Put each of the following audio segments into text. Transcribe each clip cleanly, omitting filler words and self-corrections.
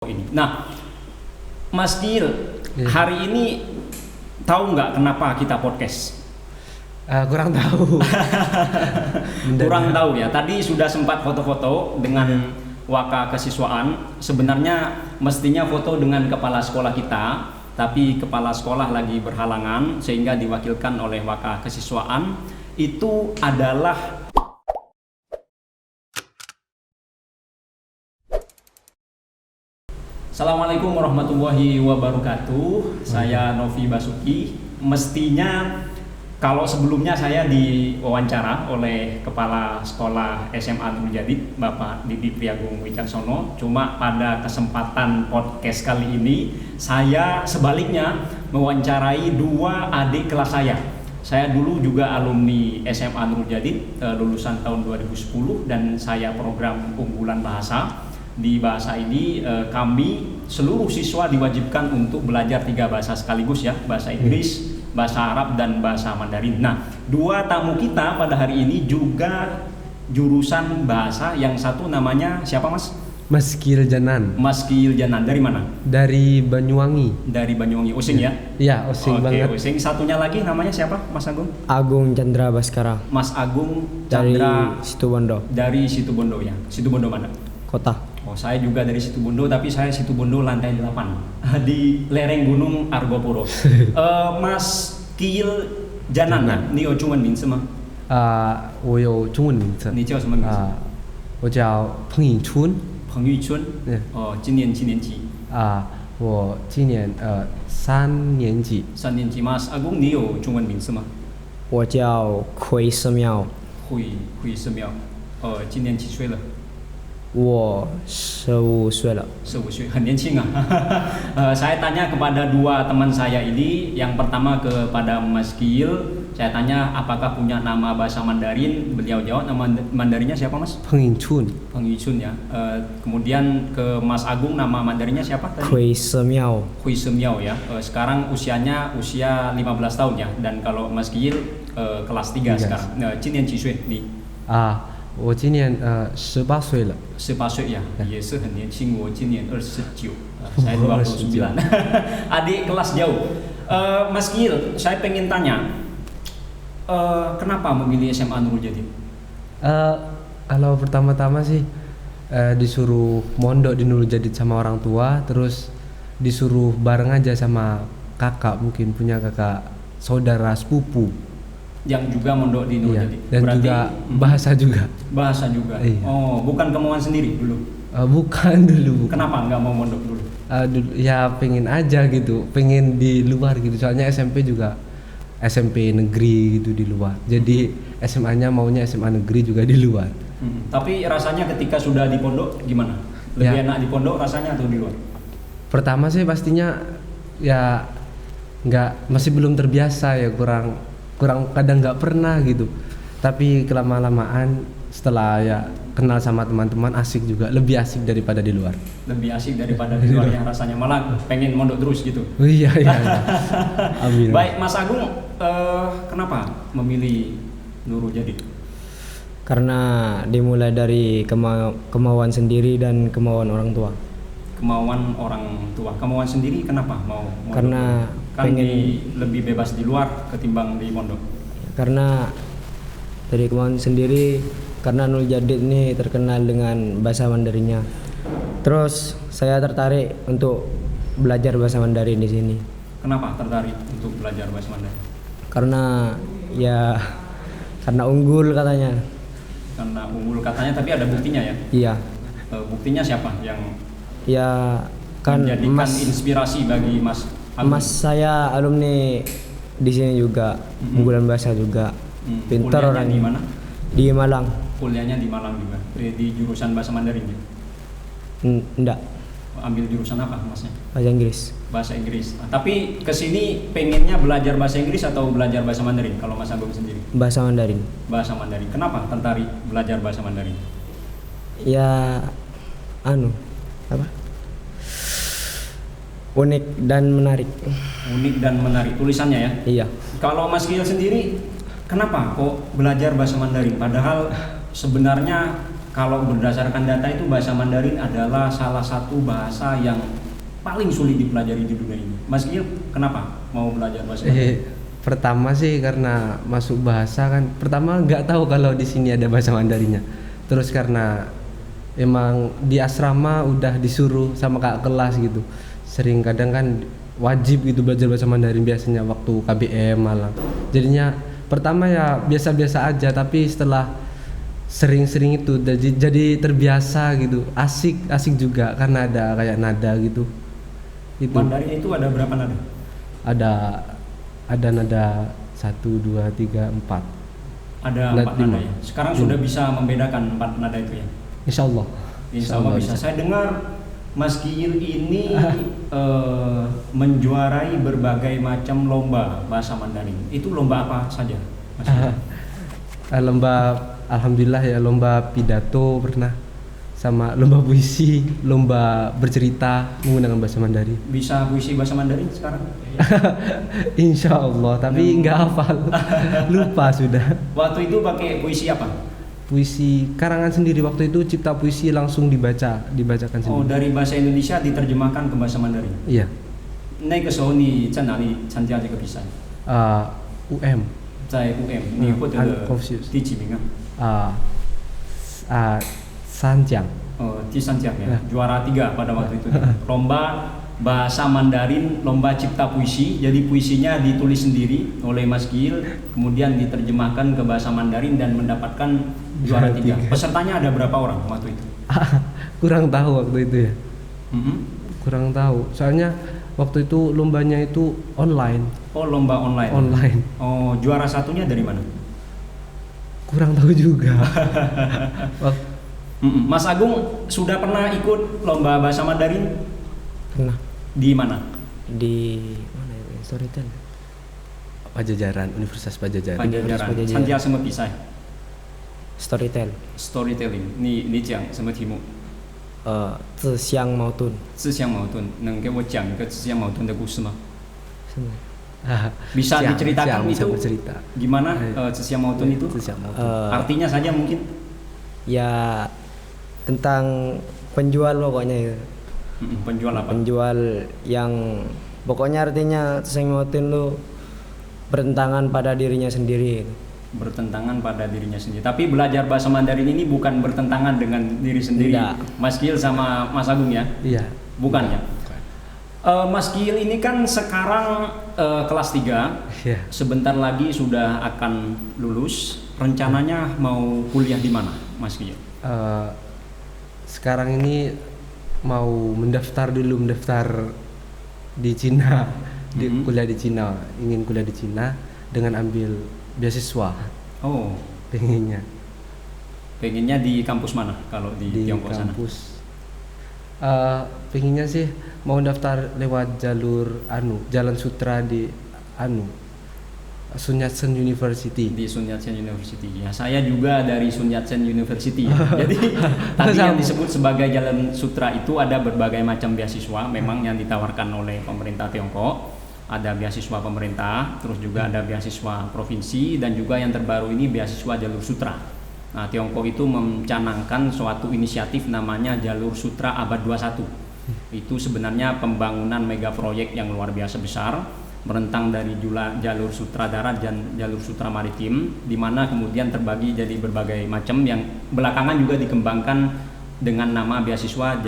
Ini. Nah, Mas Kiil, Iya. hari ini tahu nggak kenapa kita podcast? Kurang tahu. Kurang tahu ya. Tadi sudah sempat foto-foto dengan waka kesiswaan. Sebenarnya mestinya foto dengan kepala sekolah kita, tapi kepala sekolah lagi berhalangan sehingga diwakilkan oleh waka kesiswaan. Itu adalah Assalamualaikum warahmatullahi wabarakatuh. Saya Novi Basuki. Mestinya kalau sebelumnya saya diwawancara oleh Kepala Sekolah SMA Nurul Jadid, Bapak Didi Priagung Wicaksono. Cuma pada kesempatan podcast kali ini, saya sebaliknya mewawancarai dua adik kelas saya. Saya dulu juga alumni SMA Nurul Jadid, lulusan tahun 2010, dan saya program unggulan bahasa. Di bahasa ini kami seluruh siswa diwajibkan untuk belajar 3 bahasa sekaligus ya, bahasa Inggris, bahasa Arab, dan bahasa Mandarin. Nah, dua tamu kita pada hari ini juga jurusan bahasa. Yang satu namanya siapa, Mas? Mas Kiil Janan. Mas Kiil Janan. Dari mana? Dari Banyuwangi. Dari Banyuwangi. Osing ya? Iya, Osing banget. Osing. Satunya lagi namanya siapa, Mas Agung? Agung Chandra Baskara Mas Agung dari Chandra Situbondo, dari Situbondo ya. Situbondo mana? kota. Oh, saya juga dari Situbondo, tapi saya Situbondo lantai 8 di lereng Gunung Argopuro. Mas Kiil Janan,你有中文名字吗？我有中文名字。你叫什么名字？我叫彭以春。彭玉春。今年几年级？我今年3年级。3年级。Mas Agung，你有中文名字吗？我叫奎世妙。奎世妙。今年几岁了？我15岁了。 15 岁, 很年轻啊. Saya tanya kepada dua teman saya ini. Yang pertama kepada Mas Kiil, saya tanya apakah punya nama bahasa Mandarin. Beliau jawab nama Mandarinnya siapa, Mas? Peng Yichun. Peng Yichun ya. Kemudian ke Mas Agung, nama Mandarinnya siapa tadi?奎世妙。 Hui Semyao ya. Sekarang usianya usia 15 tahun ya. Dan kalau Mas Kiil kelas 3 sekarang. 今年几岁你？我今年18岁了。18岁ya,也是很年轻。我今年29, saya 29. Adik kelas jauh. Mas Kiil, saya pengen tanya, kenapa memilih SMA Nurul Jadid? Kalau pertama-tama sih disuruh mondok di Nurul Jadid sama orang tua, terus disuruh bareng aja sama kakak, mungkin punya kakak saudara sepupu Yang juga mondok di Nurul Jadid. Dan berarti, juga bahasa juga. Bahasa juga. Iya. Oh, bukan kemauan sendiri dulu. Bukan dulu. Kenapa nggak mau mondok dulu? Ya pengen aja gitu, pengen di luar gitu. Soalnya SMP juga SMP negeri gitu di luar. Jadi SMA-nya maunya SMA negeri juga di luar. Tapi rasanya ketika sudah di pondok gimana? Lebih enak di pondok rasanya atau di luar? Pertama sih pastinya ya masih belum terbiasa ya, kurang kadang nggak pernah gitu. Tapi kelamaan-lamaan setelah ya kenal sama teman-teman, asik juga, lebih asik daripada di luar. Lebih asik daripada di luar yang rasanya, malah pengen mondok terus gitu. Iya. Amin. Baik, Mas Agung, kenapa memilih Nurul Jadid? Karena dimulai dari kemauan sendiri dan kemauan orang tua. Kemauan orang tua. Kemauan sendiri kenapa mau mondok? Karena kan lebih bebas di luar ketimbang di pondok. Karena dari kemauan sendiri, karena Nurul Jadid ini terkenal dengan bahasa Mandarinnya. Terus saya tertarik untuk belajar bahasa Mandarin di sini. Kenapa tertarik untuk belajar bahasa Mandarin? Karena unggul katanya. Karena unggul katanya, tapi ada buktinya ya? Iya. Buktinya siapa yang Kan menjadikan inspirasi bagi Mas Agung? Mas saya alumni di sini juga, unggulan bahasa juga. Pintar Kuliahnya orangnya. di mana? Di Malang. Kuliahnya di Malang juga. Di jurusan bahasa Mandarin ya? Enggak, Ambil jurusan apa Masnya? bahasa Inggris. Bahasa Inggris. Tapi kesini pengennya belajar bahasa Inggris atau belajar bahasa Mandarin kalau Mas Agung sendiri? Bahasa Mandarin. Bahasa Mandarin. Kenapa tertarik belajar bahasa Mandarin? Ya unik dan menarik. Unik dan menarik tulisannya ya? Iya. Kalau Mas Kiil sendiri, kenapa kok belajar bahasa Mandarin? Padahal sebenarnya kalau berdasarkan data itu bahasa Mandarin adalah salah satu bahasa yang paling sulit dipelajari di dunia ini. Mas Gil, kenapa mau belajar bahasa Mandarin? Pertama sih karena masuk bahasa kan, pertama nggak tahu kalau di sini ada bahasa Mandarinnya. Terus karena emang di asrama udah disuruh sama kakak kelas gitu, sering kadang kan wajib gitu belajar bahasa Mandarin biasanya waktu KBM malam. Jadinya pertama ya biasa-biasa aja, tapi setelah sering-sering itu jadi terbiasa gitu, asik juga karena ada kayak nada gitu. Itu Mandarin itu ada berapa nada? ada nada 1, 2, 3, 4. Ada 4 nada ya. Sekarang sudah Hmm. bisa membedakan 4 nada itu ya. Insya Allah. Insya Allah bisa. Saya dengar Mas Gil ini menjuarai berbagai macam lomba bahasa Mandarin. Itu lomba apa saja, Mas Gil? Lomba, alhamdulillah ya, lomba pidato pernah, sama lomba puisi, lomba bercerita menggunakan bahasa Mandarin. Bisa puisi bahasa Mandarin sekarang? Insya Allah, tapi nggak hafal, lupa sudah. Waktu itu pakai puisi apa? Puisi karangan sendiri waktu itu, cipta puisi langsung dibacakan Oh, sendiri. dari bahasa Indonesia diterjemahkan ke bahasa Mandarin. Iya. 那个时候你在哪里参加这个比赛？ UM 在 UM，你获得了 Confucius 第几名啊？ 三奖。第3 奖ya, juara 3 pada waktu itu. Lomba bahasa Mandarin, lomba cipta puisi. Jadi puisinya ditulis sendiri oleh Mas Gil, kemudian diterjemahkan ke bahasa Mandarin dan mendapatkan juara 3. Pesertanya ada berapa orang waktu itu? Kurang tahu waktu itu ya. Mhm. Kurang tahu. Soalnya waktu itu lombanya itu online. Oh, lomba online. Online. Oh, juara satunya dari mana? Kurang tahu juga. Wak- Mas Agung sudah pernah ikut lomba bahasa Mandarin Pernah di mana? di mana ya? Storytel. Pajajaran, Universitas Pajajaran. Pajajaran. Pajajaran. 参加什么比赛 Storytel.？Storytelling。你讲什么题目？自相矛盾。自相矛盾，能给我讲一个自相矛盾的故事吗？ Bisa Siang, diceritakan bisa itu bercerita. gimana Eh, zhixiang mautun itu? Zhixiang mautun. Artinya saja mungkin. Ya tentang penjual pokoknya ya. Penjual apa? Penjual yang pokoknya artinya zhixiang mautun lu bertentangan pada dirinya sendiri. Bertentangan pada dirinya sendiri. Tapi belajar bahasa Mandarin ini bukan bertentangan dengan diri sendiri. Tidak. Mas Gil sama Mas Agung ya? Iya. Bukan ya? Mas Gil ini kan sekarang kelas 3. Iya. Sebentar lagi sudah akan lulus. Rencananya mau kuliah di mana, Mas Gil? Sekarang ini mau mendaftar di Cina, kuliah di Cina, ingin kuliah di Cina dengan ambil beasiswa. Oh, Pengennya pengennya di kampus mana kalau di di Tiongkok sana? kampus. Pengennya sih mau daftar lewat jalur Jalan Sutra di Sun Yat-sen University. Di Sun Yat-sen University. Ya, saya juga dari Sun Yat-sen University. Jadi tadi yang disebut sebagai Jalan Sutra itu ada berbagai macam beasiswa memang yang ditawarkan oleh pemerintah Tiongkok. Ada beasiswa pemerintah, terus juga ada beasiswa provinsi dan juga yang terbaru ini beasiswa Jalur Sutra. Nah, Tiongkok itu mencanangkan suatu inisiatif namanya Jalur Sutra Abad 21. Itu sebenarnya pembangunan mega proyek yang luar biasa besar, merentang dari jalur sutra darat dan jalur sutra maritim, di mana kemudian terbagi jadi berbagai macam yang belakangan juga dikembangkan dengan nama beasiswa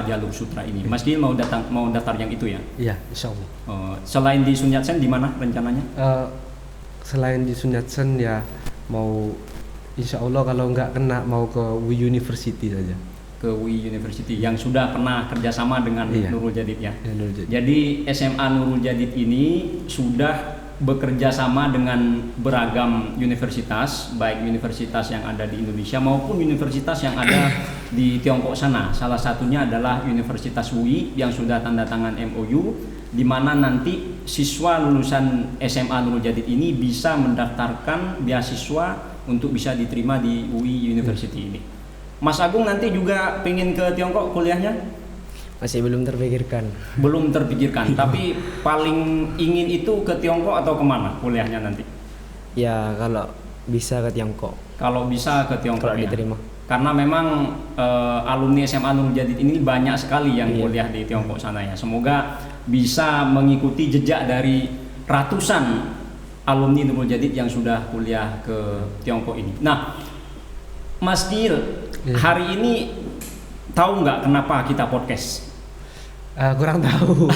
jalur sutra ini. Mas Gil mau daftar yang itu ya? Iya, insya Allah. Selain di Sun Yat-sen di mana rencananya? Selain di Sun Yat-sen ya mau, insya Allah kalau nggak kena mau ke WI University saja. Ke WI University yang sudah pernah kerjasama dengan Iya. Nurul Jadid ya. Ya, Nurul Jadid. Jadi SMA Nurul Jadid ini sudah bekerja sama dengan beragam universitas, baik universitas yang ada di Indonesia maupun universitas yang ada di Tiongkok sana. Salah satunya adalah Universitas WI yang sudah tanda tangan MOU, di mana nanti siswa lulusan SMA Nurul Jadid ini bisa mendaftarkan beasiswa untuk bisa diterima di WI University ini. Mas Agung nanti juga pengen ke Tiongkok kuliahnya? Masih belum terpikirkan. Belum terpikirkan, tapi paling ingin itu ke Tiongkok atau kemana kuliahnya nanti? Ya kalau bisa ke Tiongkok. Kalau bisa ke Tiongkok Kalau ya. diterima. karena memang alumni SMA Nurul Jadid ini banyak sekali yang Iya. kuliah di Tiongkok sana ya. Semoga bisa mengikuti jejak dari ratusan alumni Nurul Jadid yang sudah kuliah ke Tiongkok ini. Nah, Mas Kiil, Iya. hari ini tahu nggak kenapa kita podcast? Kurang tahu.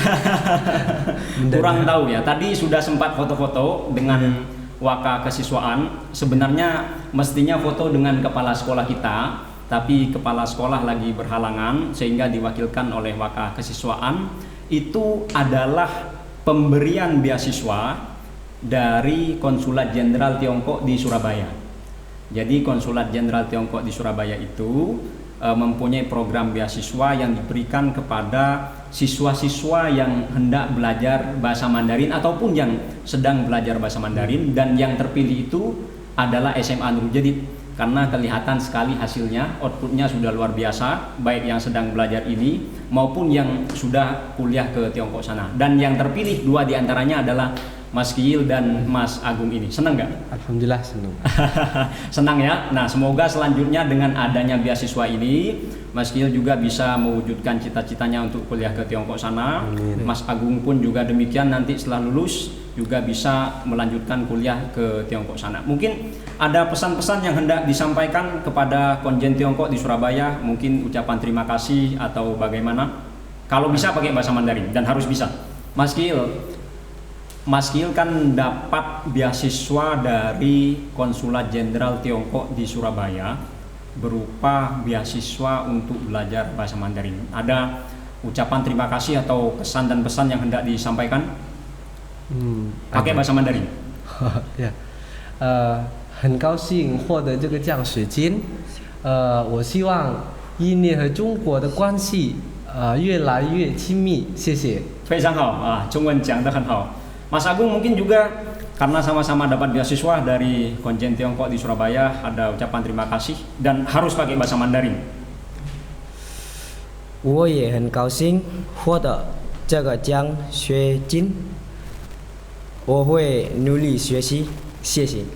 Kurang tahu ya. Tadi sudah sempat foto-foto dengan waka kesiswaan. Sebenarnya mestinya foto dengan kepala sekolah kita, tapi kepala sekolah lagi berhalangan sehingga diwakilkan oleh waka kesiswaan. Itu adalah pemberian beasiswa dari Konsulat Jenderal Tiongkok di Surabaya. Jadi Konsulat Jenderal Tiongkok di Surabaya itu mempunyai program beasiswa yang diberikan kepada siswa-siswa yang hendak belajar bahasa Mandarin ataupun yang sedang belajar bahasa Mandarin, dan yang terpilih itu adalah SMA Nurul Jadid karena kelihatan sekali hasilnya, outputnya sudah luar biasa, baik yang sedang belajar ini maupun yang sudah kuliah ke Tiongkok sana. Dan yang terpilih 2 diantaranya adalah Mas Kiil dan Mas Agung ini. Senang nggak? Alhamdulillah senang. Senang ya. Nah, semoga selanjutnya dengan adanya beasiswa ini Mas Kiil juga bisa mewujudkan cita-citanya untuk kuliah ke Tiongkok sana. Amin. Mas Agung pun juga demikian, nanti setelah lulus juga bisa melanjutkan kuliah ke Tiongkok sana. Mungkin ada pesan-pesan yang hendak disampaikan kepada konjen Tiongkok di Surabaya, mungkin ucapan terima kasih atau bagaimana? Kalau bisa pakai bahasa Mandarin dan harus bisa. Mas Kiil kan dapat beasiswa dari Konsulat Jenderal Tiongkok di Surabaya berupa beasiswa untuk belajar bahasa Mandarin. Ada ucapan terima kasih atau kesan dan pesan yang hendak disampaikan? Pakai bahasa Mandarin. 呀，很高兴获得这个奖学金，我希望印尼和中国的关系越来越亲密，谢谢。 非常好啊，中文讲得很好。Mas Agung mungkin juga karena sama-sama dapat beasiswa dari Konjen Tiongkok di Surabaya, ada ucapan terima kasih dan harus pakai bahasa Mandarin. 我也很高兴获得这个奖学金，我会努力学习，谢谢。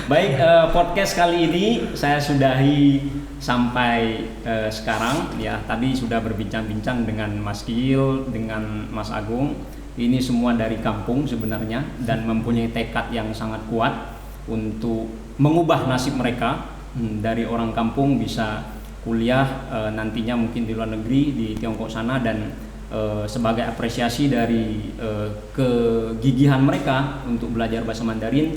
Baik, podcast kali ini saya sudahi sampai sekarang ya. Tadi sudah berbincang-bincang dengan Mas Kiil, dengan Mas Agung. Ini semua dari kampung sebenarnya dan mempunyai tekad yang sangat kuat untuk mengubah nasib mereka dari orang kampung bisa kuliah nantinya mungkin di luar negeri di Tiongkok sana, dan sebagai apresiasi dari kegigihan mereka untuk belajar bahasa Mandarin,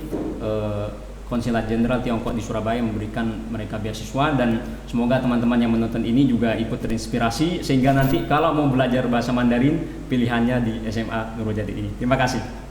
Konsulat Jenderal Tiongkok di Surabaya memberikan mereka beasiswa, dan semoga teman-teman yang menonton ini juga ikut terinspirasi sehingga nanti kalau mau belajar bahasa Mandarin pilihannya di SMA Nurul Jadid ini. Terima kasih.